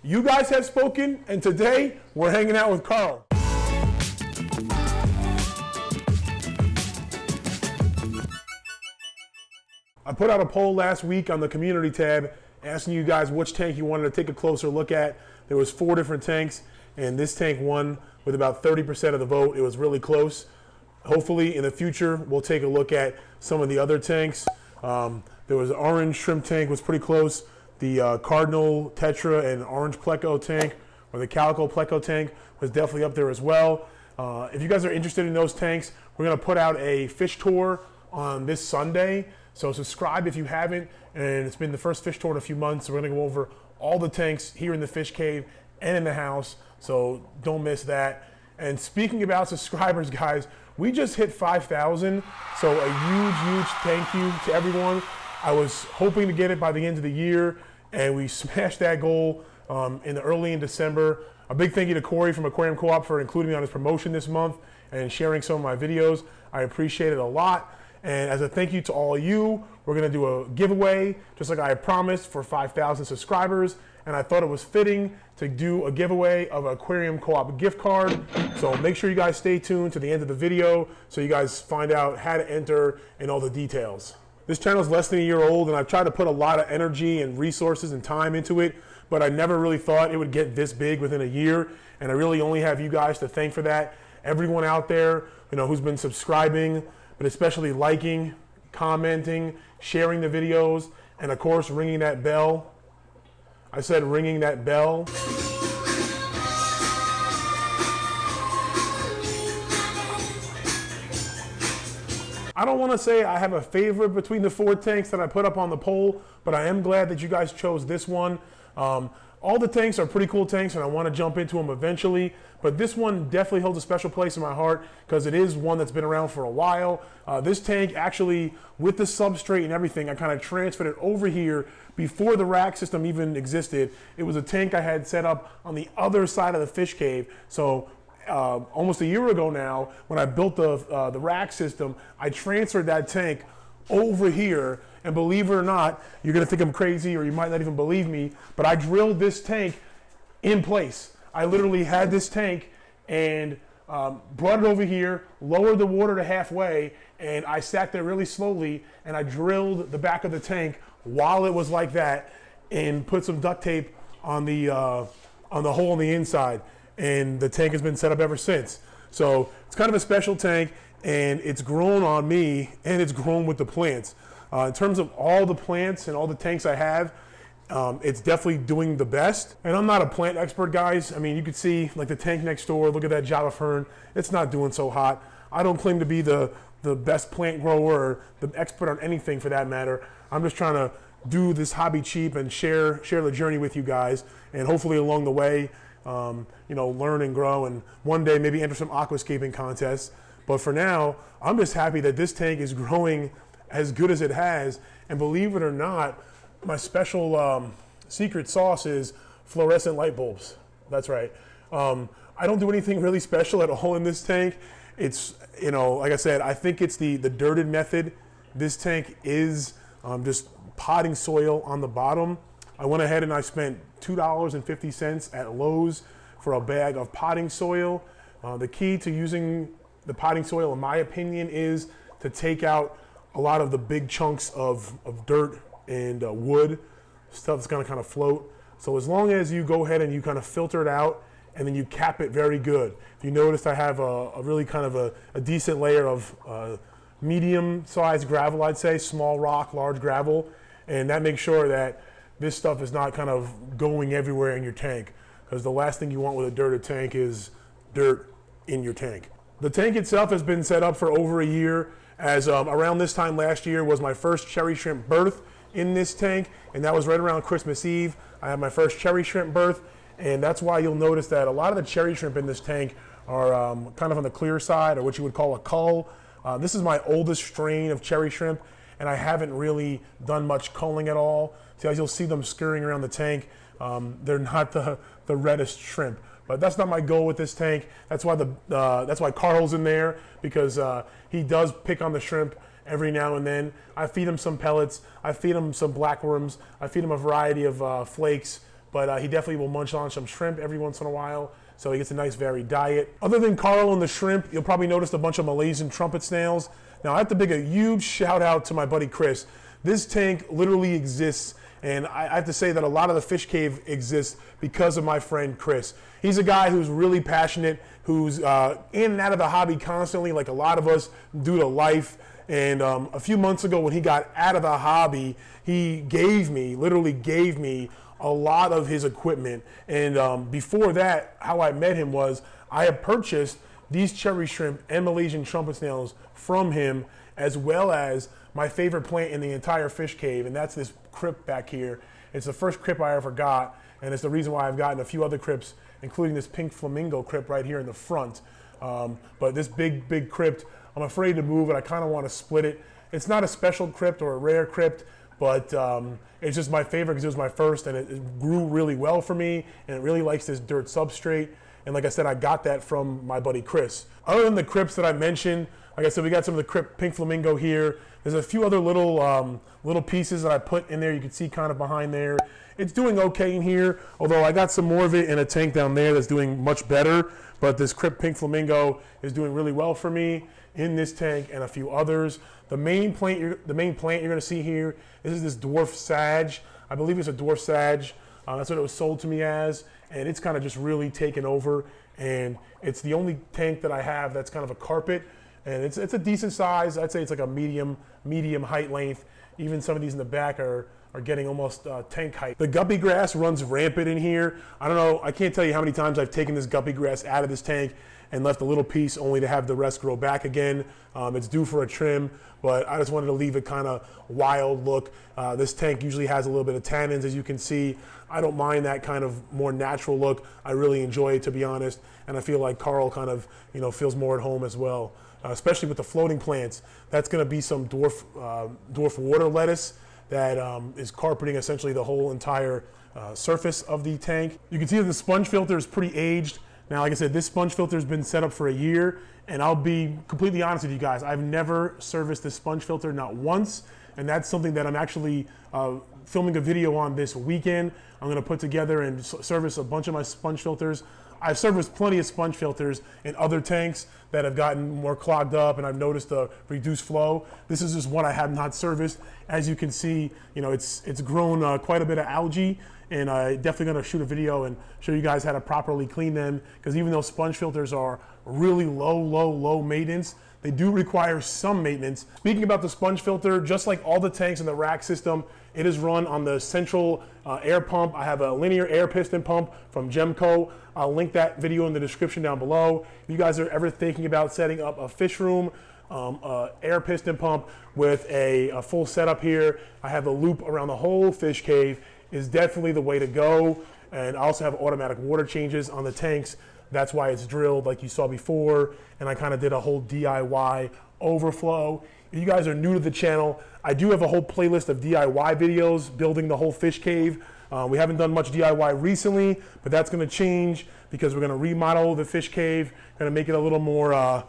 You guys have spoken, and today we're hanging out with Carl. I put out a poll last week on the community tab asking you guys which tank you wanted to take a closer look at. There was 4 different tanks, and this tank won with about 30% of the vote. It was really close. Hopefully in the future we'll take a look at some of the other tanks. There was an orange shrimp tank, was pretty close. The Cardinal Tetra and orange pleco tank, or the Calico pleco tank, was definitely up there as well. If you guys are interested in those tanks, we're going to put out a fish tour on this Sunday. So subscribe if you haven't, and it's been the first fish tour in a few months. So we're gonna go over all the tanks here in the fish cave and in the house, so don't miss that. And speaking about subscribers, guys, we just hit 5,000, so a huge thank you to everyone. I was hoping to get it by the end of the year, and we smashed that goal early in December. A big thank you to Corey from Aquarium Co-op for including me on his promotion this month and sharing some of my videos. I appreciate it a lot. And as a thank you to all of you, we're gonna do a giveaway, just like I promised, for 5,000 subscribers. And I thought it was fitting to do a giveaway of an Aquarium Co-op gift card. So make sure you guys stay tuned to the end of the video so you guys find out how to enter and all the details. This channel is less than a year old, and I've tried to put a lot of energy and resources and time into it, but I never really thought it would get this big within a year. And I really only have you guys to thank for that. Everyone out there, who's been subscribing, but especially liking, commenting, sharing the videos, and of course ringing that bell. I said ringing that bell. I don't want to say I have a favorite between the 4 tanks that I put up on the poll, but I am glad that you guys chose this one. All the tanks are pretty cool tanks, and I want to jump into them eventually, but this one definitely holds a special place in my heart because it is one that's been around for a while. This tank actually, with the substrate and everything, I kind of transferred it over here before the rack system even existed. It was a tank I had set up on the other side of the fish cave. So almost a year ago now, when I built the rack system, I transferred that tank over here. And believe it or not, you're gonna think I'm crazy, or you might not even believe me, but I drilled this tank in place. I literally had this tank and brought it over here, lowered the water to halfway, and I sat there really slowly and I drilled the back of the tank while it was like that, and put some duct tape on the hole on the inside, and the tank has been set up ever since. So it's kind of a special tank, and it's grown on me, and it's grown with the plants. In terms of all the plants and all the tanks I have, it's definitely doing the best. And I'm not a plant expert, guys. I mean, you could see like the tank next door, look at that Java fern. It's not doing so hot. I don't claim to be the best plant grower or the expert on anything for that matter. I'm just trying to do this hobby cheap and share the journey with you guys. And hopefully along the way, learn and grow, and one day maybe enter some aquascaping contests. But for now, I'm just happy that this tank is growing as good as it has. And believe it or not, my special secret sauce is fluorescent light bulbs. That's right. I don't do anything really special at all in this tank. It's, like I said, I think it's the dirted method. This tank is just potting soil on the bottom. I went ahead and I spent $2.50 at Lowe's for a bag of potting soil. The key to using the potting soil, in my opinion, is to take out a lot of the big chunks of dirt and wood, stuff that's gonna kind of float. So as long as you go ahead and you kind of filter it out and then you cap it very good. If you noticed, I have a really kind of a decent layer of medium-sized gravel, I'd say, small rock, large gravel, and that makes sure that this stuff is not kind of going everywhere in your tank, because the last thing you want with a dirted tank is dirt in your tank. The tank itself has been set up for over a year, as around this time last year was my first cherry shrimp birth in this tank, and that was right around Christmas Eve. I had my first cherry shrimp birth, and that's why you'll notice that a lot of the cherry shrimp in this tank are kind of on the clear side, or what you would call a cull. This is my oldest strain of cherry shrimp, and I haven't really done much culling at all. So as you'll see them scurrying around the tank, they're not the reddest shrimp. But that's not my goal with this tank. That's why Carl's in there, because he does pick on the shrimp every now and then. I feed him some pellets. I feed him some blackworms. I feed him a variety of flakes, but he definitely will munch on some shrimp every once in a while, so he gets a nice varied diet. Other than Carl and the shrimp, you'll probably notice a bunch of Malaysian trumpet snails. Now I have to give a huge shout out to my buddy Chris. This tank literally exists, and I have to say that a lot of the fish cave exists because of my friend Chris. He's a guy who's really passionate, who's in and out of the hobby constantly, like a lot of us due to life. And a few months ago when he got out of the hobby, he literally gave me a lot of his equipment. And before that, how I met him was I had purchased these cherry shrimp and Malaysian trumpet snails from him, as well as my favorite plant in the entire fish cave, and that's this crypt back here. It's the first crypt I ever got, and it's the reason why I've gotten a few other crypts, including this pink flamingo crypt right here in the front. But this big crypt, I'm afraid to move it. I kind of want to split it. It's not a special crypt or a rare crypt, but it's just my favorite because it was my first, and it grew really well for me, and it really likes this dirt substrate. And like I said, I got that from my buddy Chris. Other than the crypts that I mentioned, like I said, we got some of the crypt pink flamingo here. There's a few other little pieces that I put in there. You can see kind of behind there. It's doing okay in here, although I got some more of it in a tank down there that's doing much better. But this crypt pink flamingo is doing really well for me in this tank and a few others. The main plant you're going to see here, this is this dwarf sage. I believe it's a dwarf sage. That's what it was sold to me as, and it's kind of just really taken over. And it's the only tank that I have that's kind of a carpet, and it's a decent size. I'd say it's like a medium height length. Even some of these in the back are getting almost tank height. The guppy grass runs rampant in here. I don't know, I can't tell you how many times I've taken this guppy grass out of this tank and left a little piece only to have the rest grow back again. It's due for a trim, but I just wanted to leave it kind of wild look. This tank usually has a little bit of tannins, as you can see. I don't mind that kind of more natural look. I really enjoy it, to be honest, and I feel like Carl kind of, feels more at home as well, especially with the floating plants. That's going to be some dwarf water lettuce that is carpeting essentially the whole entire surface of the tank. You can see that the sponge filter is pretty aged. Now, like I said, this sponge filter has been set up for a year, and I'll be completely honest with you guys. I've never serviced this sponge filter, not once, and that's something that I'm actually filming a video on this weekend. I'm going to put together and service a bunch of my sponge filters. I've serviced plenty of sponge filters in other tanks that have gotten more clogged up, and I've noticed a reduced flow. This is just one I have not serviced. As you can see, it's grown quite a bit of algae, and I'm definitely going to shoot a video and show you guys how to properly clean them, because even though sponge filters are really low maintenance, they do require some maintenance. Speaking about the sponge filter, just like all the tanks in the rack system, it is run on the central air pump. I have a linear air piston pump from Gemco. I'll link that video in the description down below. If you guys are ever thinking about setting up a fish room, air piston pump with a full setup here, I have a loop around the whole fish cave, is definitely the way to go. And I also have automatic water changes on the tanks. That's why it's drilled like you saw before. And I kind of did a whole DIY overflow. If you guys are new to the channel, I do have a whole playlist of DIY videos building the whole fish cave. We haven't done much DIY recently, but that's going to change because we're going to remodel the fish cave, going to make it a little more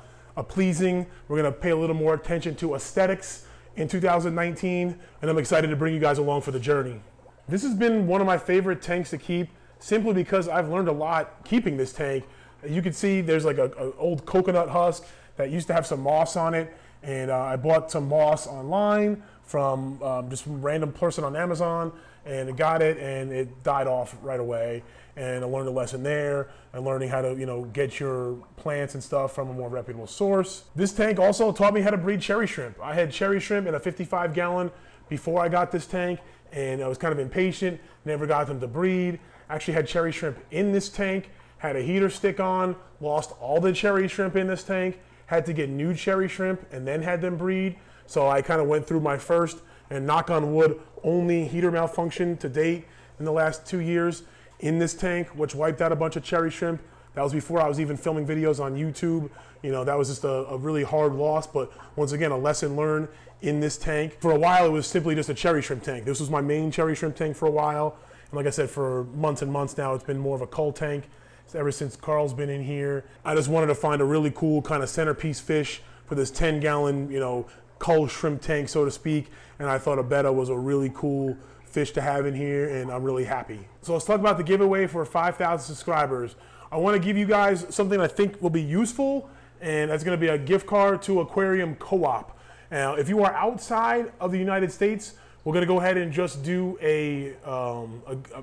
pleasing. We're going to pay a little more attention to aesthetics in 2019, and I'm excited to bring you guys along for the journey. This has been one of my favorite tanks to keep, simply because I've learned a lot keeping this tank. You can see there's like an old coconut husk that used to have some moss on it, and I bought some moss online from just some random person on Amazon, and got it, and it died off right away. And I learned a lesson there, and learning how to get your plants and stuff from a more reputable source. This tank also taught me how to breed cherry shrimp. I had cherry shrimp in a 55 gallon before I got this tank, and I was kind of impatient, never got them to breed. Actually had cherry shrimp in this tank, had a heater stick on, lost all the cherry shrimp in this tank, had to get new cherry shrimp and then had them breed. So I kind of went through my first, and knock on wood, only heater malfunction to date in the last 2 years in this tank, which wiped out a bunch of cherry shrimp. That was before I was even filming videos on YouTube. That was just a really hard loss, but once again, a lesson learned in this tank. For a while, it was simply just a cherry shrimp tank. This was my main cherry shrimp tank for a while. And like I said, for months and months now, it's been more of a cull tank. So ever since Carl's been in here, I just wanted to find a really cool kind of centerpiece fish for this 10-gallon, cull shrimp tank, so to speak. And I thought a betta was a really cool fish to have in here, and I'm really happy. So let's talk about the giveaway for 5,000 subscribers. I want to give you guys something I think will be useful, and that's going to be a gift card to Aquarium Co-op. Now, if you are outside of the United States, we're going to go ahead and just do a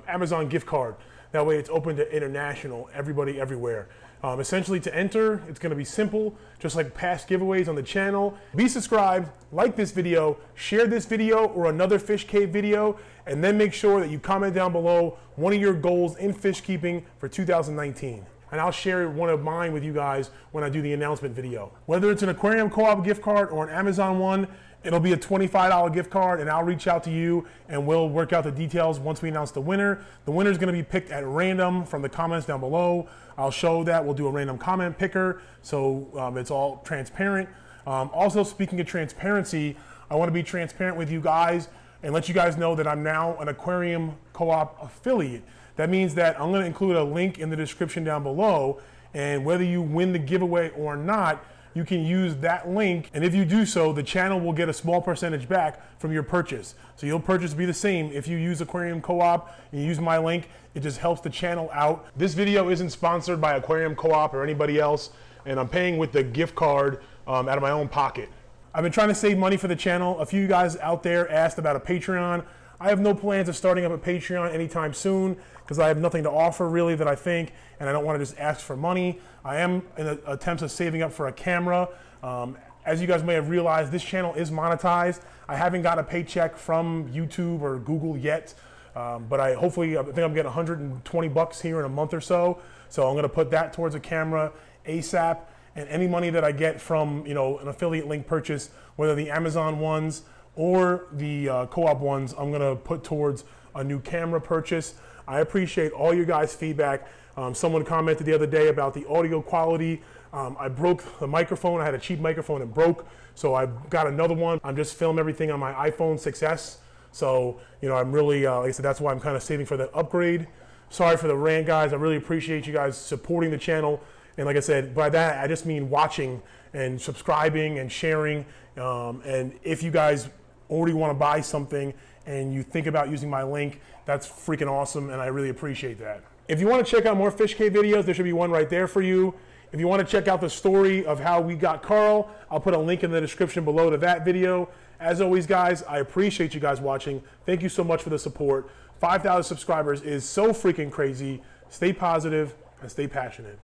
Amazon gift card. That way it's open to international, everybody, everywhere. Essentially, to enter, it's going to be simple, just like past giveaways on the channel. Be subscribed, like this video, share this video or another fish cave video, and then make sure that you comment down below one of your goals in fish keeping for 2019. And I'll share one of mine with you guys when I do the announcement video. Whether it's an Aquarium Co-op gift card or an Amazon one, it'll be a $25 gift card, and I'll reach out to you and we'll work out the details once we announce the winner. The winner is going to be picked at random from the comments down below. I'll show that. We'll do a random comment picker, so it's all transparent. Also, speaking of transparency, I want to be transparent with you guys and let you guys know that I'm now an Aquarium Co-op affiliate. That means that I'm going to include a link in the description down below, and whether you win the giveaway or not, you can use that link, and if you do so, the channel will get a small percentage back from your purchase. So your purchase will be the same if you use Aquarium Co-op and you use my link. It just helps the channel out. This video isn't sponsored by Aquarium Co-op or anybody else, and I'm paying with the gift card out of my own pocket. I've been trying to save money for the channel. A few of you guys out there asked about a Patreon. I have no plans of starting up a Patreon anytime soon because I have nothing to offer really that I think, and I don't want to just ask for money. I am in attempts of saving up for a camera. As you guys may have realized, this channel is monetized. I haven't got a paycheck from YouTube or Google yet, but I think I'm getting 120 bucks here in a month or so. So I'm going to put that towards a camera ASAP, and any money that I get from an affiliate link purchase, whether the Amazon ones or the Co-op ones, I'm going to put towards a new camera purchase. I appreciate all your guys' feedback. Someone commented the other day about the audio quality. I broke the microphone. I had a cheap microphone and broke, so I got another one. I'm just filming everything on my iPhone 6S. So, I'm really, like I said, that's why I'm kind of saving for that upgrade. Sorry for the rant, guys. I really appreciate you guys supporting the channel. And like I said, by that, I just mean watching and subscribing and sharing. And if you guys already want to buy something and you think about using my link, that's freaking awesome, and I really appreciate that. If you want to check out more Fish Cave videos, there should be one right there for you. If you want to check out the story of how we got Carl, I'll put a link in the description below to that video. As always, guys, I appreciate you guys watching. Thank you so much for the support. 5,000 subscribers is so freaking crazy. Stay positive and stay passionate.